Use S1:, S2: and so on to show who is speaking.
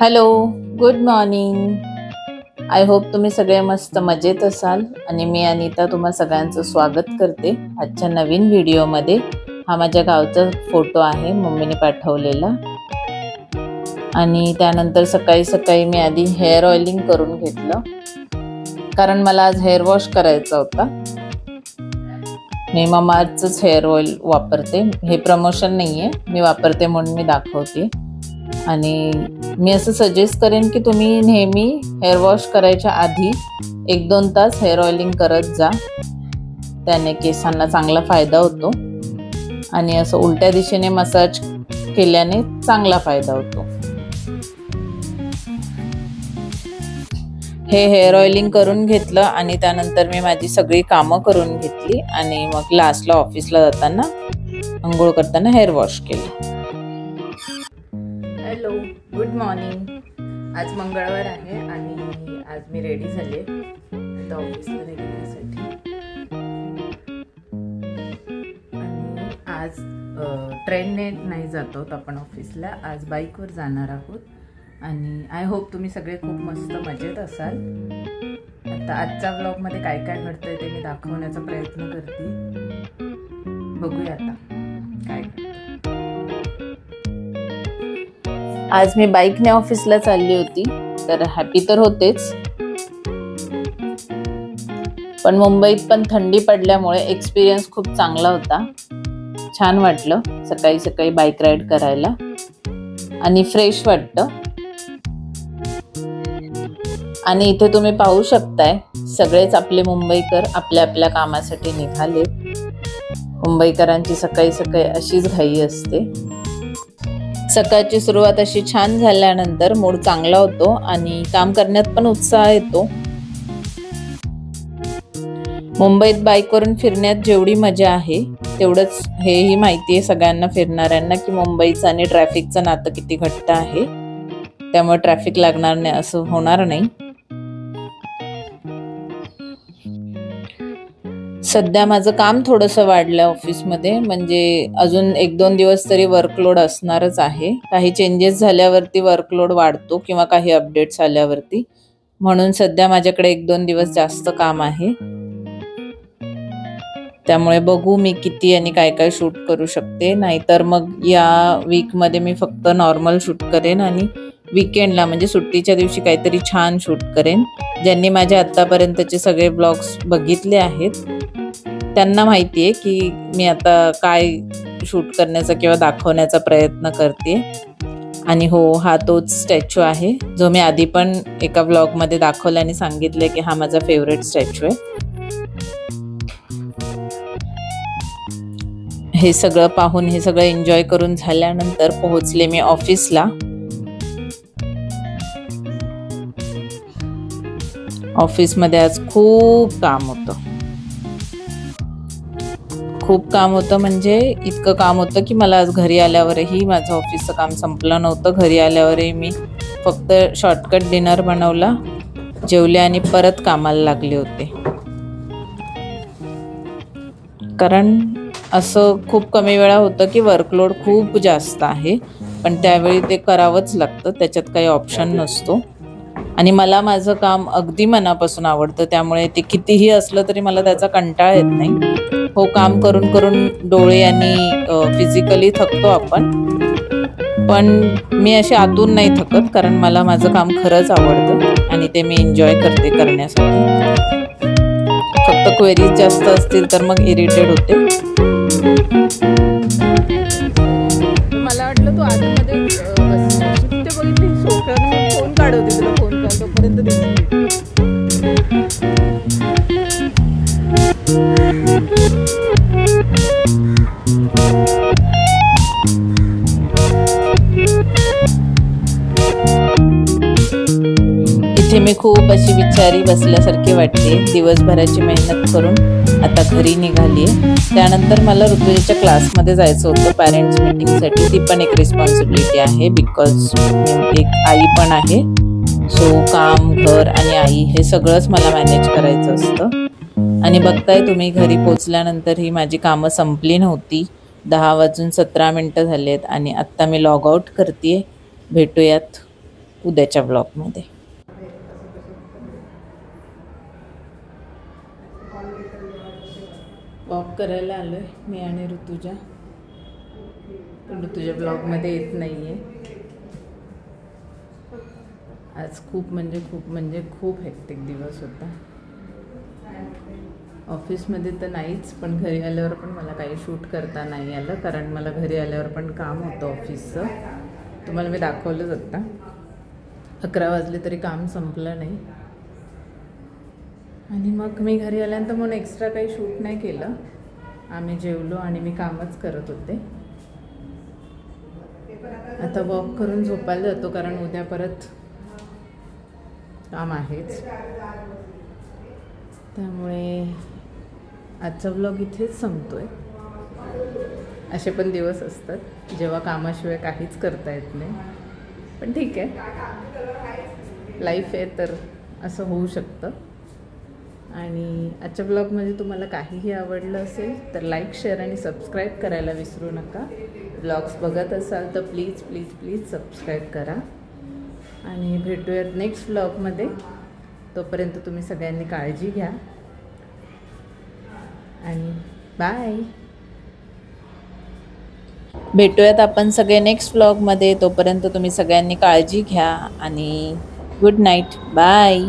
S1: Hello, good morning. I hope तुम्ही सगळे मस्त मजेत असाल आणि मी अनिता तुम्हा सगळ्यांचं स्वागत करते आजच्या नवीन व्हिडिओमध्ये. हा माझ्या गावचा फोटो आहे, मम्मीने पाठवलेला. आणि त्यानंतर सकाळी सकाळी मी आधी हेअर ऑइलिंग करून घेतलं, कारण मला आज हेअर वॉश करायचा होता. मी ममाअर्थचंच हेअर ऑइल वापरते, हे प्रमोशन नाही आहे, मी वापरते म्हणून मी दाखवते. आणि मी असं सजेस्ट करेन की तुम्ही नेहमी हेअर वॉश करायच्या आधी 1-2 तास हेअर ऑइलिंग करत जा, त्याने केसांना चांगला फायदा होतो. आणि असं उलट्या दिशेने मसाज केल्याने चांगला फायदा होतो. हे हेअर ऑइलिंग करून घेतलं आणि त्यानंतर मी माझी सगळी कामं करून घेतली आणि मग लास्टला ऑफिसला जाताना अंघोळ करताना हेअर वॉश केलं. Hello, good morning. आज मंगळवार आहे आणि आज मी रेडी झाले आता ऑफिसला निघण्यासाठी. आणि आज ट्रेनने नाही जात आहोत आपण ऑफिसला, आज बाईकवर जाणार आहोत. आणि आय होप तुम्ही सगळे खूप मस्त मजेत असाल. आता आजच्या ब्लॉगमध्ये काय काय घडतंय ते मी दाखवण्याचा प्रयत्न करते. बघूया आता काय घडतं. आज मी बाईकने ऑफिसला चालली होती, तर हॅपी तर होतेच, पण मुंबईत पण थंडी पडल्यामुळे एक्सपिरियन्स खूप चांगला होता. छान वाटलं सकाळी सकाळी बाईक राईड करायला आणि फ्रेश वाटतं. आणि इथे तुम्ही पाहू शकताय सगळेच आपले मुंबईकर आपल्या आपल्या कामासाठी निघाले. मुंबईकरांची सकाळी सकाळी अशीच घाई असते. सकाळची सुरुवात अशी छान झाल्यानंतर मूड चांगला होतो आणि काम करण्यात पण उत्साह येतो. मुंबईत बाईकवरून फिरण्यात जेवढी मजा आहे तेवढंच हेही माहिती आहे सगळ्यांना फिरणाऱ्यांना की मुंबईचं आणि ट्रॅफिकचं नातं किती घट्ट आहे. त्यामुळे ट्रॅफिक लागणार नाही असं होणार नाही. सध्या माझं काम थोडंसं वाढलं ऑफिसमध्ये, म्हणजे अजून 1-2 दिवस तरी वर्कलोड असणारच आहे. काही चेंजेस झाल्यावरती वर्कलोड वाढतो किंवा काही अपडेट्स आल्यावरती, म्हणून सध्या माझ्याकडे 1-2 दिवस जास्त काम आहे. त्यामुळे बघू मी किती आणि काय काय शूट करू शकते. नाहीतर मग या वीकमध्ये मी फक्त नॉर्मल शूट करेन आणि वीकेंडला म्हणजे सुट्टीच्या दिवशी काहीतरी छान शूट करेन. ज्यांनी माझ्या आत्तापर्यंतचे सगळे ब्लॉग्स बघितले आहेत त्यांना माहिती आहे की मी आता काय शूट करण्याचा किंवा दाखवण्याचा प्रयत्न करते. आणि हो, हा तोच स्टॅच्यू आहे जो मी आधी पण एका ब्लॉगमध्ये दाखवला आणि सांगितले की हा माझा फेवरेट स्टॅच्यू आहे. हे सगळं पाहून हे सगळं एन्जॉय करून झाल्यानंतर पोहोचले मी ऑफिसला. ऑफिसमध्ये आज खूप काम होतं, म्हणजे इतकं काम होतं की मला आज घरी आल्यावरही माझं ऑफिसचं काम संपलं नव्हतं. घरी आल्यावरही मी फक्त शॉर्टकट डिनर बनवला, जेवले आणि परत कामाला लागले होते. कारण असं खूप कमी वेळा होतं की वर्कलोड खूप जास्त आहे, पण त्यावेळी ते करावंच लागतं, त्याच्यात काही ऑप्शन नसतो. आणि मला माझं काम अगदी मनापासून आवडतं, त्यामुळे ते कितीही असलं तरी मला त्याचा कंटाळा येत नाही. हो, काम करून करून डोळे आणि फिजिकली थकतो आपण, पण मी अशी आतून नाही थकत, कारण मला माझं काम खरंच आवडतं आणि ते मी एन्जॉय करते करण्यासाठी. फक्त क्वेरीज जास्त असतील तर मग इरिटेट होते. मला वाटलं तू आतमध्ये बघितली सोफ्यावर फोन काढवते, तुला फोन काढ तोपर्यंत इथे मी खूप अशी बिचारी बसल्यासारखी वाटते. दिवसभराची मेहनत करून आता घरी निघाली आहे. त्यानंतर मला ऋतुजाच्या क्लासमध्ये जायचं होतं पॅरेंट्स मीटिंगसाठी. ती पण एक रिस्पॉन्सिबिलिटी आहे, बिकॉज एक आई पण आहे. सो काम, घर आणि आई हे सगळंच मला मॅनेज करायचं असतं. आणि बघताय तुम्ही घरी पोचल्यानंतर ही माझी कामं संपली नव्हती. 10:17 झालेत आणि आत्ता मी लॉग आउट करते. भेटूयात उद्याच्या ब्लॉगमध्ये. वॉक करायला आलो आहे मी आणि ऋतुजा. ऋतुजा ब्लॉगमध्ये येत नाही आहे. आज खूप खूप हेक्टिक दिवस होता. ऑफिसमध्ये तर नाहीच, पण घरी आल्यावर पण मला काही शूट करता नाही आलं, कारण मला घरी आल्यावर पण काम होतं ऑफिसचं. तुम्हाला मी दाखवलंच आत्ता. 11 वाजले तरी काम संपलं नाही. आणि मग मी घरी आल्यानंतर म्हणून एक्स्ट्रा काही शूट नाही केलं. आम्ही जेवलो आणि मी कामच करत होते. आता वॉक करून झोपायला जातो, कारण उद्या परत काम आहेच. त्यामुळे आजचा ब्लॉग इथेच संपतोय. असे पण दिवस असतात जेव्हा कामाशिवाय काहीच करता येत नाही, पण ठीक आहे, लाईफ आहे तर असं होऊ शकतं. आणि आजच्या ब्लॉगमध्ये तुम्हाला काहीही आवडलं असेल तर लाईक, शेअर आणि सबस्क्राईब करायला विसरू नका. ब्लॉग्स बघत असाल तर प्लीज प्लीज प्लीज सबस्क्राईब करा. आणि भेटूयात नेक्स्ट ब्लॉगमध्ये. तोपर्यंत तुम्ही सगळ्यांनी काळजी घ्या आणि बाय. भेटूयात आपण सगळे नेक्स्ट ब्लॉगमध्ये. तोपर्यंत तुम्ही सगळ्यांनी काळजी घ्या आणि गुड नाईट. बाय.